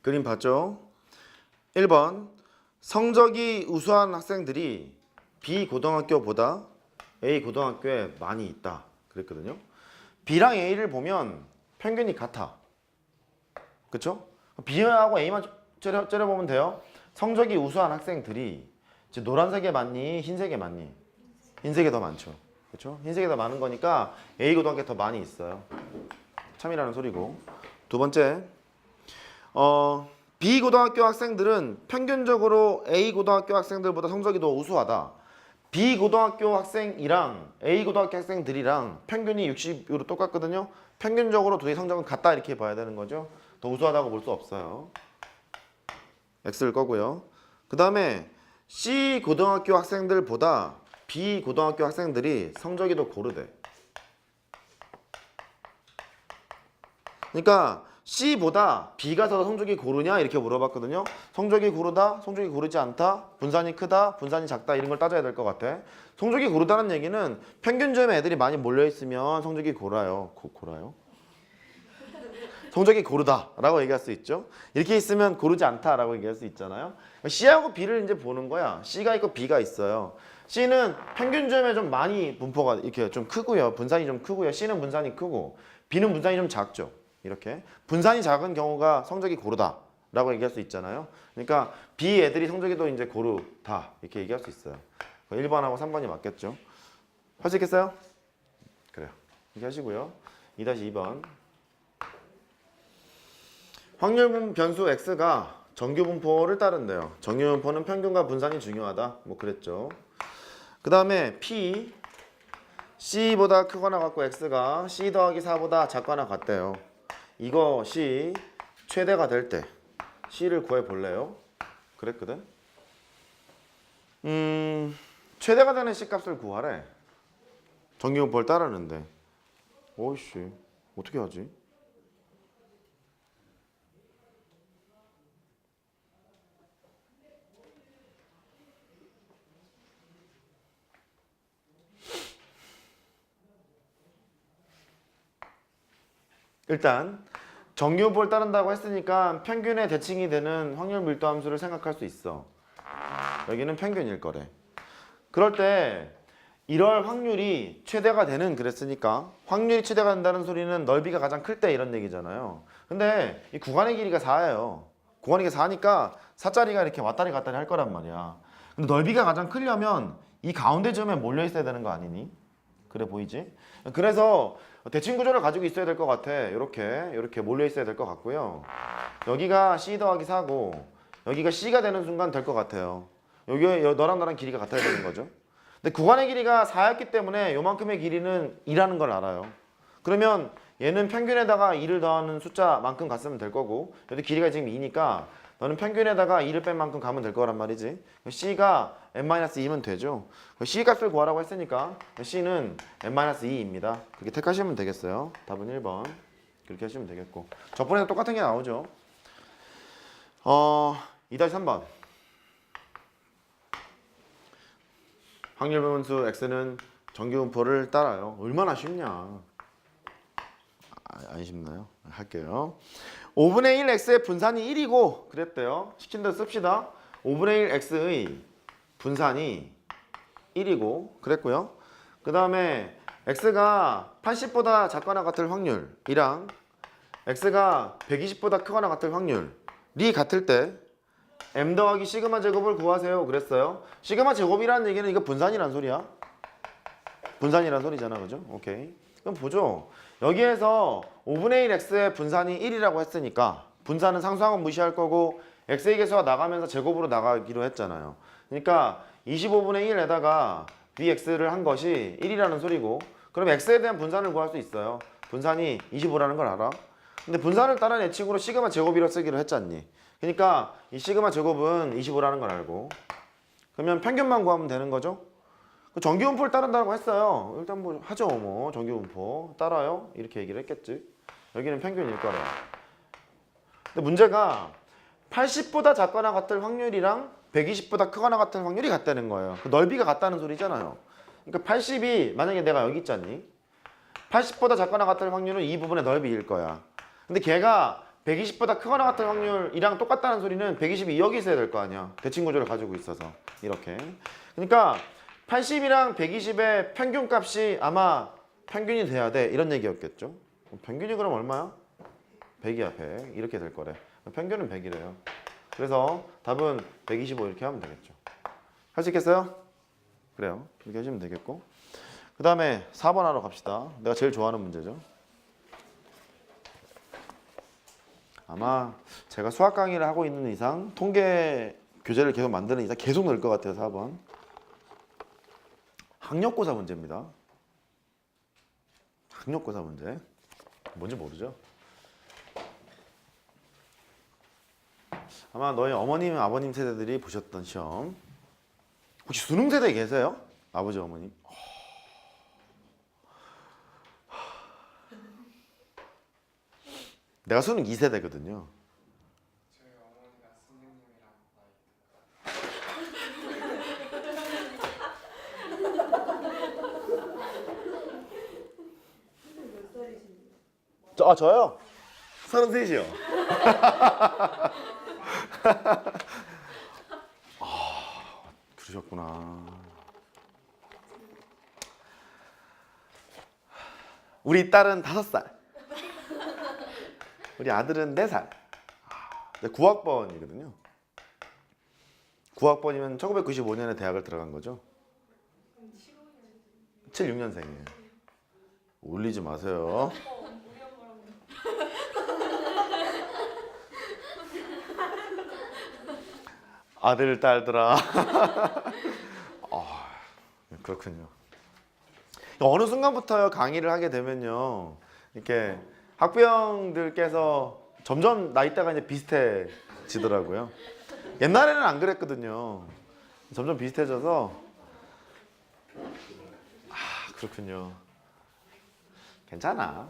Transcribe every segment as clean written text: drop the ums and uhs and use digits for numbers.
그림 봤죠? 1번 성적이 우수한 학생들이 B 고등학교보다 A 고등학교에 많이 있다 그랬거든요. B랑 A를 보면 평균이 같아. 그쵸? B하고 A만 째려보면 돼요. 성적이 우수한 학생들이 이제 노란색에 많니? 흰색에 많니? 흰색이 더 많죠. 그쵸? 흰색이 더 많은 거니까 A 고등학교에 더 많이 있어요. 참이라는 소리고. 두 번째 B 고등학교 학생들은 평균적으로 A 고등학교 학생들보다 성적이 더 우수하다. B 고등학교 학생이랑 A 고등학교 학생들이랑 평균이 60으로 똑같거든요. 평균적으로 둘이 성적은 같다 이렇게 봐야 되는 거죠. 더 우수하다고 볼 수 없어요. X를 거고요. 그 다음에 C 고등학교 학생들보다 B 고등학교 학생들이 성적이 더 고르대. 그러니까 C보다 B가 더 성적이 고르냐 이렇게 물어봤거든요. 성적이 고르다, 성적이 고르지 않다, 분산이 크다, 분산이 작다 이런 걸 따져야 될 것 같아. 성적이 고르다는 얘기는 평균점에 애들이 많이 몰려있으면 성적이 고라요. 고라요? 성적이 고르다라고 얘기할 수 있죠. 이렇게 있으면 고르지 않다라고 얘기할 수 있잖아요. C하고 B를 이제 보는 거야. C가 있고 B가 있어요. C는 평균점에 좀 많이 분포가 이렇게 좀 크고요. 분산이 좀 크고요. C는 분산이 크고 B는 분산이 좀 작죠. 이렇게 분산이 작은 경우가 성적이 고르다라고 얘기할 수 있잖아요. 그러니까 B 애들이 성적이 더 이제 고르다 이렇게 얘기할 수 있어요. 1번하고 3번이 맞겠죠. 할 수 있겠어요? 그래요. 이렇게 하시고요. 2-2번 확률 변수 X가 정규 분포를 따른대요. 정규 분포는 평균과 분산이 중요하다. 뭐 그랬죠. 그 다음에 P C보다 크거나 같고 X가 C 더하기 4보다 작거나 같대요. 이것이 최대가 될 때 C를 구해 볼래요? 그랬거든. 최대가 되는 C 값을 구하래. 정규분포를 따르는데. 오이씨, 어떻게 하지? 일단 정규분포를 따른다고 했으니까 평균의 대칭이 되는 확률 밀도 함수를 생각할 수 있어. 여기는 평균일 거래. 그럴 때 이럴 확률이 최대가 되는 그랬으니까 확률이 최대가 된다는 소리는 넓이가 가장 클 때 이런 얘기잖아요. 근데 이 구간의 길이가 4예요. 구간의 길이가 4니까 4짜리가 이렇게 왔다리 갔다리 할 거란 말이야. 근데 넓이가 가장 크려면 이 가운데 점에 몰려 있어야 되는 거 아니니? 그래 보이지? 그래서 대칭 구조를 가지고 있어야 될 것 같아. 이렇게 몰려 있어야 될 것 같고요. 여기가 C 더하기 4고 여기가 C가 되는 순간 될 것 같아요. 여기 너랑 나랑 길이가 같아야 되는 거죠. 근데 구간의 길이가 4였기 때문에 요만큼의 길이는 2라는 걸 알아요. 그러면 얘는 평균에다가 2를 더하는 숫자만큼 갔으면 될 거고 여기 길이가 지금 2니까 너는 평균에다가 2를 뺀 만큼 가면 될 거란 말이지. C가 n-2면 되죠. C 값을 구하라고 했으니까 C는 n-2입니다. 그렇게 택하시면 되겠어요. 답은 1번. 그렇게 하시면 되겠고. 저번에도 똑같은 게 나오죠. 2-3번. 확률 변수 X는 정규분포를 따라요. 얼마나 쉽냐. 안 쉽나요? 할게요. 5분의 1 X의 분산이 1이고 그랬대요. 시킨 대로 씁시다. 5분의 1 X의 분산이 1이고 그랬고요. 그 다음에 X가 80보다 작거나 같을 확률이랑 X가 120보다 크거나 같을 확률이 같을 때 M 더하기 시그마 제곱을 구하세요 그랬어요. 시그마 제곱이라는 얘기는 이거 분산이란 소리야. 분산이란 소리잖아. 그죠? 오케이. 그럼 보죠. 여기에서 5분의 1 X의 분산이 1이라고 했으니까 분산은 상수항은 무시할 거고 X의 개수가 나가면서 제곱으로 나가기로 했잖아요. 그러니까 25분의 1에다가 BX를 한 것이 1이라는 소리고 그럼 X에 대한 분산을 구할 수 있어요. 분산이 25라는 걸 알아. 근데 분산을 따른 예측으로 시그마 제곱이라 쓰기로 했잖니. 그러니까 이 시그마 제곱은 25라는 걸 알고 그러면 평균만 구하면 되는 거죠. 정규분포를 따른다고 했어요. 일단 뭐 하죠. 뭐 정규분포 따라요. 이렇게 얘기를 했겠지. 여기는 평균일 거래요. 근데 문제가 80보다 작거나 같을 확률이랑 120보다 크거나 같은 확률이 같다는 거예요. 넓이가 같다는 소리잖아요. 그러니까 80이 만약에 내가 여기 있잖니. 80보다 작거나 같을 확률은 이 부분의 넓이일 거야. 근데 걔가 120보다 크거나 같은 확률이랑 똑같다는 소리는 120이 여기 있어야 될 거 아니야. 대칭 구조를 가지고 있어서 이렇게. 그러니까 80이랑 120의 평균 값이 아마 평균이 돼야 돼 이런 얘기였겠죠. 평균이 그럼 얼마야? 100이야 100 이렇게 될 거래. 평균은 100이래요. 그래서 답은 125 이렇게 하면 되겠죠. 할 수 있겠어요? 그래요. 이렇게 하시면 되겠고. 그 다음에 4번 하러 갑시다. 내가 제일 좋아하는 문제죠. 아마 제가 수학 강의를 하고 있는 이상 통계 교재를 계속 만드는 이상 계속 늘 것 같아요. 4번. 학력고사 문제입니다. 학력고사 문제. 뭔지 모르죠? 아마 너희 어머님, 아버님 세대들이 보셨던 시험. 혹시 수능 세대에 계세요? 아버지, 어머님? 내가 수능 2세대거든요. 저희 어머니가 선생님이랑 저요? 33이요. 그러셨구나. 우리 딸은 5살. 우리 아들은 4살. 9학번이거든요. 9학번이면 1995년에 대학을 들어간 거죠. 76년생이에요. 울리지 마세요. 아들, 딸들아. 그렇군요. 어느 순간부터 강의를 하게 되면요. 이렇게 학부형들께서 점점 나이대가 이제 비슷해지더라고요. 옛날에는 안 그랬거든요. 점점 비슷해져서 그렇군요. 괜찮아.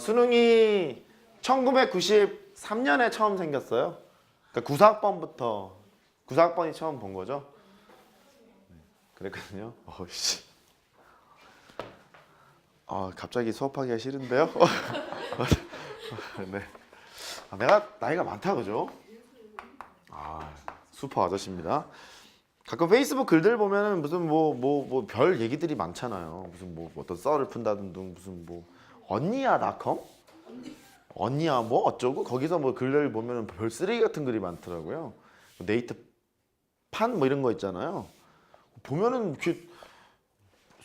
수능이 1993년에 처음 생겼어요. 그러니까 9사학번이 처음 본 거죠. 그랬거든요. 갑자기 수업하기가 싫은데요? 네. 내가 나이가 많다 그죠? 슈퍼 아저씨입니다. 가끔 페이스북 글들 보면은 무슨 뭐 별 얘기들이 많잖아요. 무슨 뭐 어떤 썰을 푼다든 등 무슨 뭐 언니야닷컴? 언니야 뭐 어쩌고 거기서 뭐 글들 보면은 별 쓰레기 같은 글이 많더라고요. 네이트판 뭐 이런 거 있잖아요. 보면은 이렇게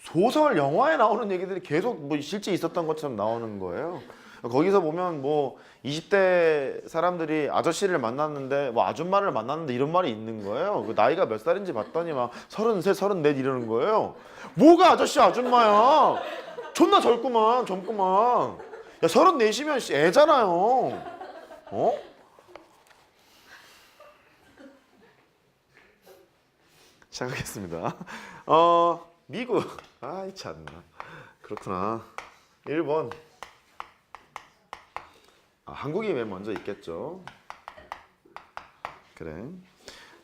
소설 영화에 나오는 얘기들이 계속 뭐 실제 있었던 것처럼 나오는 거예요. 거기서 보면 뭐 20대 사람들이 아저씨를 만났는데 뭐 아줌마를 만났는데 이런 말이 있는 거예요. 그 나이가 몇 살인지 봤더니 막 33, 34 이러는 거예요. 뭐가 아저씨 아줌마야? 존나 젊구만. 야 34이면 애잖아요. 어? 시작하겠습니다. 미국. 아이 참나. 그렇구나. 1번. 한국이 맨 먼저 있겠죠. 그래.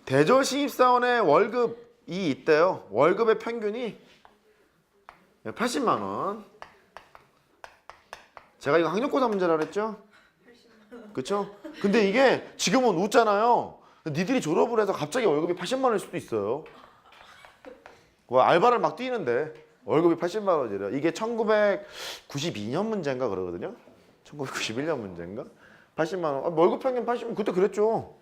대졸 신입사원의 월급이 있대요. 월급의 평균이 80만 원. 제가 이거 학력고사 문제라 그랬죠? 그쵸? 근데 이게 지금은 웃잖아요. 니들이 졸업을 해서 갑자기 월급이 80만 원일 수도 있어요. 알바를 막 뛰는데 월급이 80만 원이래요. 이게 1992년 문제인가 그러거든요. 1991년 문제인가? 80만 원. 월급 평균 80만 그때 그랬죠.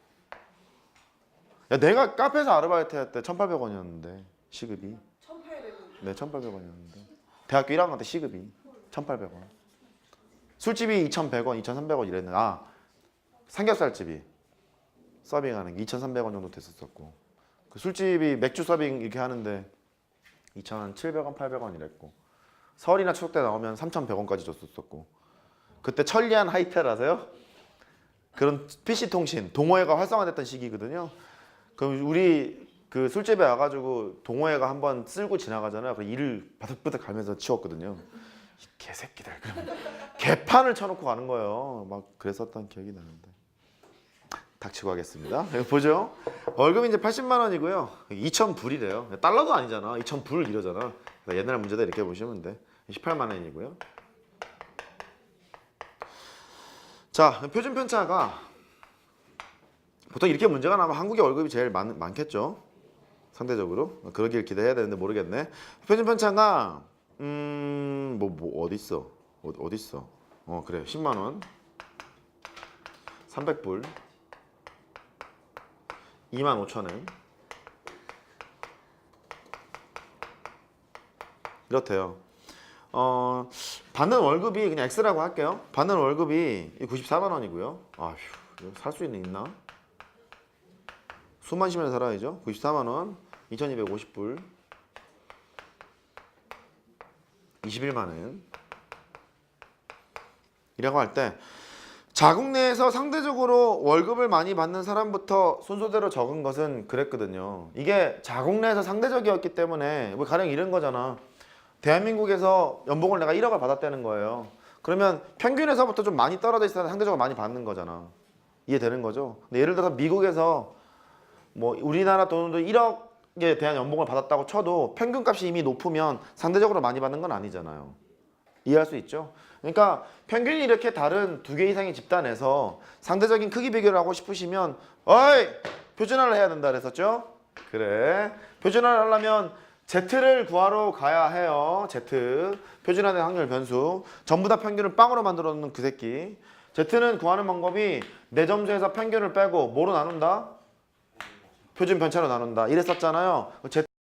야, 내가 카페에서 아르바이트 했을 때 1,800원이었는데 시급이. 1,800원. 네, 1,800원이었는데. 대학교 1학년 때 시급이 1,800원. 술집이 2,100원, 2,300원 이랬는데 삼겹살집이 서빙하는 게 2,300원 정도 됐었고 그 술집이 맥주 서빙 이렇게 하는데 2,700원, 800원 이랬고 설이나 추석 때 나오면 3,100원까지 줬었고 그때 천리안 하이텔 아세요? 그런 PC통신, 동호회가 활성화됐던 시기거든요. 그럼 우리 그 술집에 와가지고 동호회가 한번 쓸고 지나가잖아요. 그 이를 바득바득 가면서 치웠거든요. 이 개새끼들. 개판을 쳐놓고 가는 거예요. 막 그랬었던 기억이 나는데. 닥치고 하겠습니다. 여기 보죠. 월급이 이제 80만 원이고요. 2,000불이래요. 달러도 아니잖아. 2,000불 이러잖아. 옛날 문제다 이렇게 보시면 돼. 18만 원이고요. 자, 표준 편차가 보통 이렇게 문제가 나면 한국의 월급이 제일 많겠죠. 상대적으로. 그러길 기대해야 되는데 모르겠네. 표준 편차가 뭐 어디 있어? 어디 있어? 그래. 10만 원. 300불. 25,000원. 이렇대요. 받는 월급이 그냥 X라고 할게요. 받는 월급이 94만 원이고요. 아휴, 살 수 있나? 숨만 쉬면 살아야죠. 94만 원, 2,250불, 21만 원. 이라고 할 때 자국 내에서 상대적으로 월급을 많이 받는 사람부터 순서대로 적은 것은 그랬거든요. 이게 자국 내에서 상대적이었기 때문에 뭐 가령 이런 거잖아. 대한민국에서 연봉을 내가 1억을 받았다는 거예요. 그러면 평균에서부터 좀 많이 떨어져 있어야 상대적으로 많이 받는 거잖아. 이해되는 거죠? 근데 예를 들어서 미국에서 뭐 우리나라 돈으로 1억에 대한 연봉을 받았다고 쳐도 평균값이 이미 높으면 상대적으로 많이 받는 건 아니잖아요. 이해할 수 있죠? 그러니까 평균이 이렇게 다른 2개 이상의 집단에서 상대적인 크기 비교를 하고 싶으시면 어이! 표준화를 해야 된다 그랬었죠? 그래. 표준화를 하려면 Z를 구하러 가야 해요. Z. 표준화된 확률 변수. 전부 다 평균을 빵으로 만들어 놓는 그 새끼. Z는 구하는 방법이 내 점수에서 평균을 빼고 뭐로 나눈다? 표준 편차로 나눈다. 이랬었잖아요. Z